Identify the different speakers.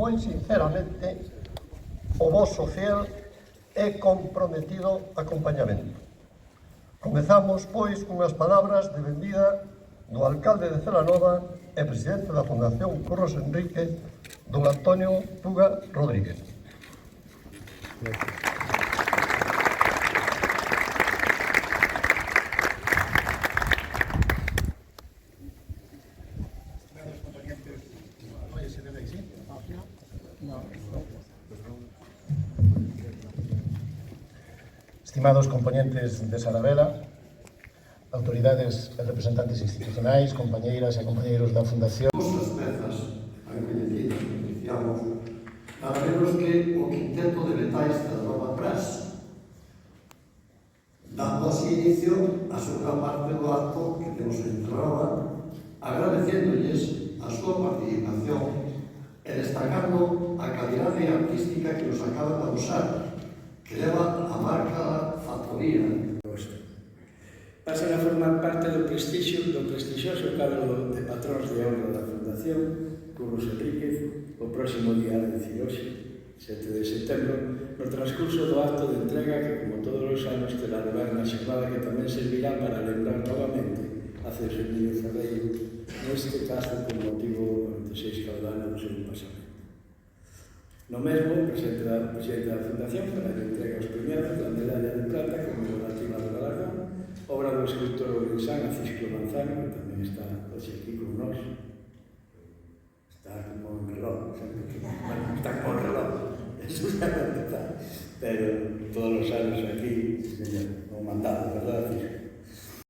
Speaker 1: moi sinceramente o voso fiel e comprometido acompañamento. Comezamos, pois, cunhas palabras de benvida do alcalde de Celanova e presidente da Fundación Curros Enrique, don Antonio Tuga Rodríguez.
Speaker 2: Estimados componentes de Sarabela, autoridades e representantes institucionais, compañeiras e compañeiros da Fundación.
Speaker 3: As pezas acoñecidas que iniciamos, nada menos que o quinteto de metais da Nova Pras, dando así inicio a segunda parte do acto que temos en Celanova, agradeciéndolles a súa participación e destacando a calidade artística que nos acaban de usar, que leva a marca Factoría.
Speaker 4: Pasan a formar parte do prestixioso cadro de patróns de honra da Fundación Curros Enríquez o próximo día 18, 7 de setembro, no transcurso do acto de entrega que, como todos os anos, terá lugar na xornada que tamén servirá para lembrar novamente a César Emilio Ferreiro, neste caso con motivo do 46 caudano do seu pasamento. No mesmo, presidente da Fundación para a entrega aos premiados da medalla de plata conmemorativa do galardón, obra do escultor ourensán Cisco Manzano, que tamén está hoxe aquí con nós. Está como un reloj, bueno, está como un reloj, eso xa non está, pero todos os anos aquí, o mandado, verdad, Cisco?